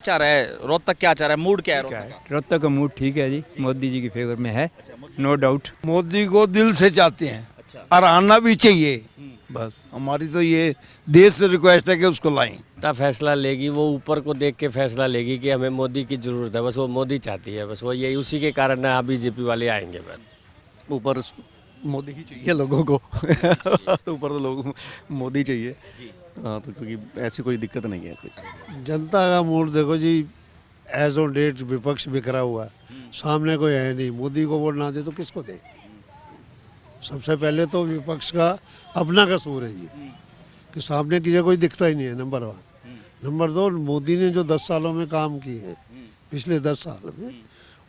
चाह रहा है रोहतक, क्या चाह रहा है, मूड क्या है क्या रोहतक है, रोहतक का मूड ठीक है जी, मोदी जी की फेवर में है, नो डाउट। मोदी को दिल से चाहते हैं अच्छा। और आना भी चाहिए। बस हमारी तो ये देश से रिक्वेस्ट है कि उसको लाएं। का फैसला लेगी वो ऊपर को देख के फैसला लेगी कि हमें मोदी की ज़रूरत है, बस वो मोदी चाहती है, बस वो यही उसी के कारण ना बीजेपी वाले आएंगे बस। ऊपर मोदी ही चाहिए लोगों को तो ऊपर तो लोग मोदी चाहिए। हाँ, तो क्योंकि ऐसी कोई दिक्कत नहीं है कोई। जनता का मूड देखो जी, एज ऑन डेट विपक्ष बिखरा हुआ है, सामने कोई है नहीं। मोदी को वोट ना दे तो किसको दे? सबसे पहले तो विपक्ष का अपना कसूर है ये कि सामने की जगह कोई दिखता ही नहीं है, नंबर वन। नंबर दो, मोदी ने जो 10 सालों में काम किए हैं, पिछले 10 साल में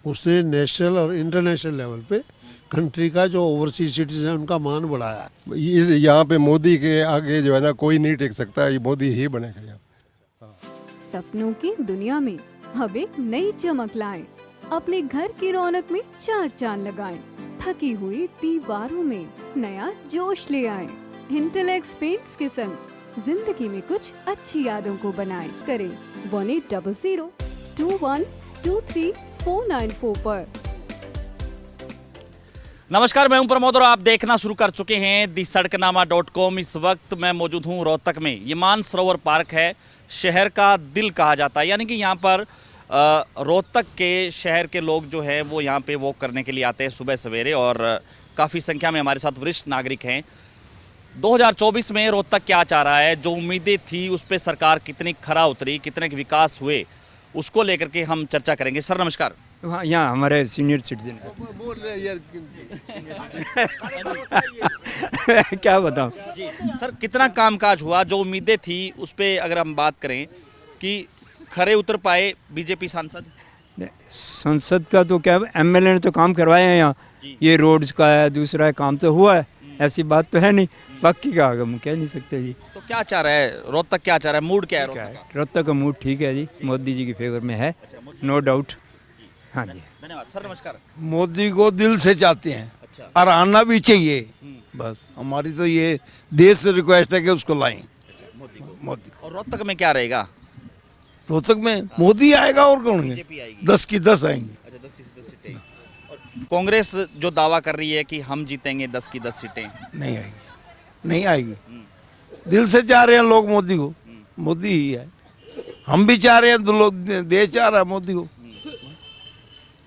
उसने नेशनल और इंटरनेशनल लेवल पे कंट्री का जो ओवरसीज सिटीजन है उनका मान बढ़ाया है। यहाँ पे मोदी के आगे जो है ना कोई नहीं टिक सकता, ये मोदी ही बनेगा यहाँ। सपनों की दुनिया में अब एक नई चमक लाएं, अपने घर की रौनक में चार चांद लगाएं, थकी हुई दीवारों में नया जोश ले आएं। इंटेलेक्स पेंट्स के संग जिंदगी में कुछ अच्छी यादों को बनाएं। करें 180021239494 पर। नमस्कार, मैं हूं प्रमोद और आप देखना शुरू कर चुके हैं दी सड़कनामा.com। इस वक्त मैं मौजूद हूं रोहतक में। ये मानसरोवर पार्क है, शहर का दिल कहा जाता है, यानी कि यहाँ पर रोहतक के शहर के लोग जो है वो यहाँ पे वॉक करने के लिए आते हैं सुबह सवेरे, और काफ़ी संख्या में हमारे साथ वरिष्ठ नागरिक हैं। 2024 में रोहतक क्या चाह रहा है, जो उम्मीदें थी उस पर सरकार कितनी खरा उतरी, कितने विकास हुए, उसको लेकर के हम चर्चा करेंगे। सर नमस्कार। हाँ, यहाँ हमारे सीनियर सिटीजन बोल रहे यार क्या बताऊँ जी सर, कितना कामकाज हुआ, जो उम्मीदें थी उस पर अगर हम बात करें कि खरे उतर पाए बीजेपी सांसद? संसद का तो क्या, एमएलए ने तो काम करवाए हैं यहाँ, ये रोड्स का है, दूसरा है, काम तो हुआ है, ऐसी बात तो है नहीं। बाकी का हम कह नहीं सकते जी। तो क्या चाह रहा है रोहतक, क्या चाह रहा है, मूड क्या है क्या रोहतक है, का? रोहतक का मूड ठीक है जी, मोदी जी की फेवर में है, नो डाउट। हाँ जी, धन्यवाद सर, नमस्कार। मोदी को दिल से चाहते हैं अच्छा। और आना भी चाहिए। बस हमारी तो ये देश से रिक्वेस्ट है कि उसको लाएं। मोदी को और रोहतक में क्या रहेगा? रोहतक में मोदी आएगा और कौन है? बीजेपी आएगी। 10 की 10 आएंगी। अच्छा, 10 की 10 सीटें। और कांग्रेस जो दावा कर रही है कि हम जीतेंगे 10 की 10 सीटें, नहीं आएगी, नहीं आएगी। दिल से चाह रहे हैं लोग मोदी को, मोदी ही है। हम भी चाह रहे हैं तो लोग, देश चाह रहा है मोदी को।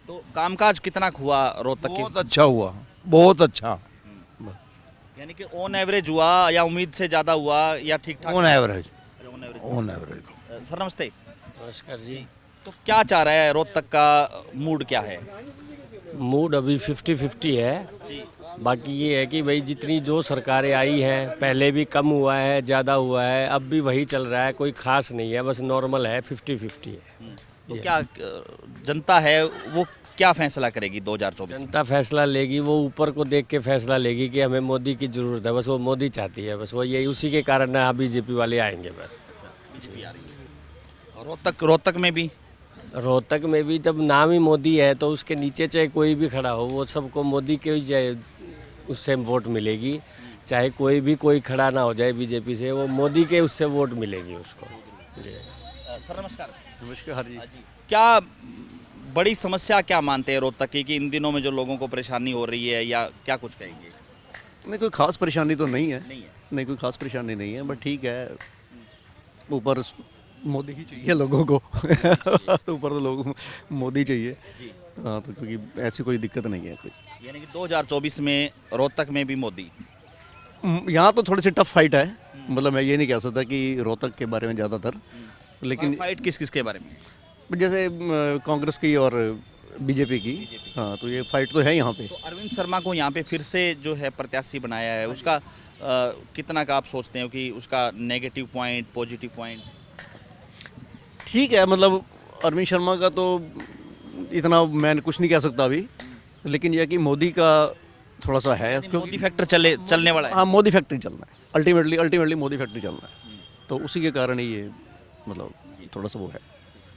तो कामकाज कितना हुआ रोहतक बहुत अच्छा हुआ, बहुत अच्छा। यानी कि ऑन एवरेज हुआ या उम्मीद से ज़्यादा हुआ या ठीक ठाक? On average, on average. On average. Sir नमस्ते। नमस्कार जी। तो क्या चाह रहा है रोहतक का मूड क्या है? मूड अभी 50-50 है। बाकी ये है कि भाई जितनी जो सरकारें आई हैं, पहले भी कम हुआ है, ज़्यादा हुआ है, अब भी वही चल रहा है, कोई खास नहीं है, बस नॉर्मल है, 50-50 है। तो क्या जनता है वो क्या फैसला करेगी 2024? जनता फैसला लेगी वो ऊपर को देख के फैसला लेगी कि हमें मोदी की ज़रूरत है, बस वो मोदी चाहती है, बस वो यही उसी के कारण ना बीजेपी वाले आएंगे बस। और रोहतक में भी जब नाम ही मोदी है तो उसके नीचे चाहे कोई भी खड़ा हो, वो सबको मोदी के ही उससे वोट मिलेगी। चाहे कोई खड़ा ना हो जाए बीजेपी से, वो मोदी के उससे वोट मिलेगी उसको। सर नमस्कार। नमस्कार जी। क्या बड़ी समस्या क्या मानते हैं रोहतक की कि इन दिनों में जो लोगों को परेशानी हो रही है, या क्या कुछ कहेंगे? नहीं, कोई खास परेशानी तो नहीं है। नहीं है। नहीं, कोई खास परेशानी नहीं है, बट ठीक है, ऊपर मोदी ही चाहिए लोगों को तो ऊपर तो लोग मोदी चाहिए। हाँ, तो क्योंकि ऐसी कोई दिक्कत नहीं है कोई। यानी कि 2024 में रोहतक में भी मोदी? यहाँ तो थोड़ी सी टफ फाइट है, मतलब मैं ये नहीं कह सकता कि रोहतक के बारे में ज़्यादातर, लेकिन फाइट किस किस के बारे में? जैसे कांग्रेस की और बीजेपी की। हाँ, तो ये फाइट तो है यहाँ पे। तो अरविंद शर्मा को यहाँ पे फिर से जो है प्रत्याशी बनाया है, उसका कितना का आप सोचते हो कि उसका नेगेटिव पॉइंट, पॉजिटिव पॉइंट? ठीक है, मतलब अरविंद शर्मा का तो इतना मैं कुछ नहीं कह सकता अभी, लेकिन यह कि मोदी का थोड़ा सा है, क्योंकि मोदी फैक्टर चलने वाला है। हाँ, मोदी फैक्ट्री चलना है, अल्टीमेटली मोदी फैक्ट्री चलना है, तो उसी के कारण ही ये मतलब थोड़ा सा वो है।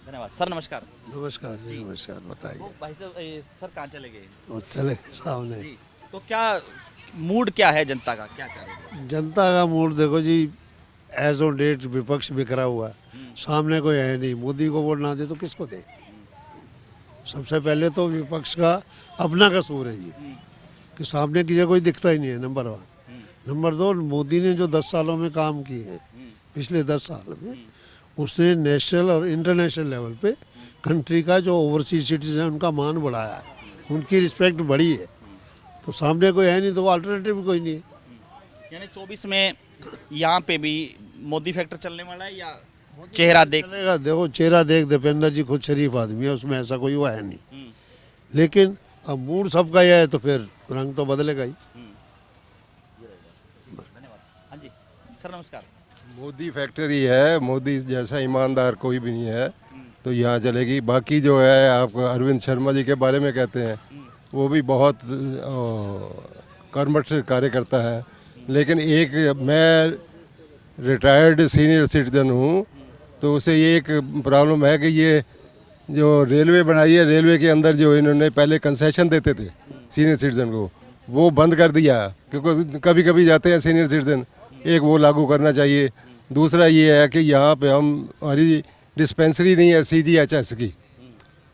धन्यवाद सर, नमस्कार। नमस्कार जी, नमस्कार। बताइए। भाई साहब, सर कहाँ चले गए? वो चले सामने। जी, तो क्या मूड क्या है जनता का, क्या चाह रहे हैं? जनता का मूड देखो जी, एज ऑन डेट विपक्ष बिखरा हुआ है, सामने कोई है नहीं, मोदी को वोट ना दे तो किसको दे। सबसे पहले तो विपक्ष का अपना कसूर है ये कि सामने की जगह कोई दिखता ही नहीं है, नंबर 1। नंबर 2, मोदी ने जो 10 सालों में काम किए हैं, पिछले 10 साल में उसने नेशनल और इंटरनेशनल लेवल पे कंट्री का जो ओवरसीज सिटीजन है उनका मान बढ़ाया है, उनकी रिस्पेक्ट बढ़ी है। तो सामने कोई है नहीं तो अल्टरनेटिव कोई नहीं है। यानी 24 में यहाँ पे भी मोदी फैक्टर चलने वाला है या चेहरा देख? चलेगा, देखो चेहरा देख, दीपेंद्र जी खुद शरीफ आदमी है, उसमें ऐसा कोई हुआ है नहीं, लेकिन अब मूड सबका यह है तो फिर रंग तो बदलेगा ही। हाँ जी सर, नमस्कार। मोदी फैक्ट्री है, मोदी जैसा ईमानदार कोई भी नहीं है तो यहाँ चलेगी। बाकी जो है आप अरविंद शर्मा जी के बारे में कहते हैं, वो भी बहुत कर्मठ कार्यकर्ता है, लेकिन एक मैं रिटायर्ड सीनियर सिटीजन हूँ तो उसे ये एक प्रॉब्लम है कि ये जो रेलवे बनाई है, रेलवे के अंदर जो इन्होंने पहले कंसेशन देते थे सीनियर सिटीजन को, वो बंद कर दिया, क्योंकि कभी कभी जाते हैं सीनियर सिटीजन, एक वो लागू करना चाहिए। दूसरा ये है कि यहाँ पे हमारी डिस्पेंसरी नहीं है CGHS की,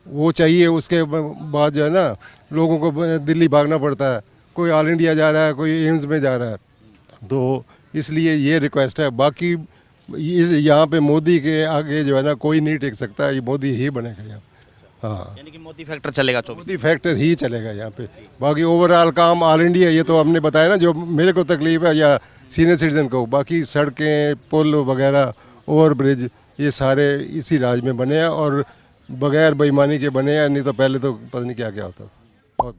वो चाहिए। उसके बाद जो है ना लोगों को दिल्ली भागना पड़ता है, कोई ऑल इंडिया जा रहा है, कोई एम्स में जा रहा है, तो इसलिए ये रिक्वेस्ट है। बाकी यहाँ पे मोदी के आगे जो है ना कोई नहीं टिक सकता, ये मोदी ही बनेगा यहाँ। हाँ, यानी कि मोदी फैक्टर चलेगा 24? मोदी फैक्टर ही चलेगा यहाँ पे। बाकी ओवरऑल काम ऑल इंडिया, ये तो हमने बताया ना जो मेरे को तकलीफ है या सीनियर सिटीजन को। बाकी सड़कें, पुल वगैरह, ओवर ब्रिज, ये सारे इसी राज में बने हैं और बगैर बेईमानी के बने हैं, नहीं तो पहले तो पता नहीं क्या क्या होता। बहुत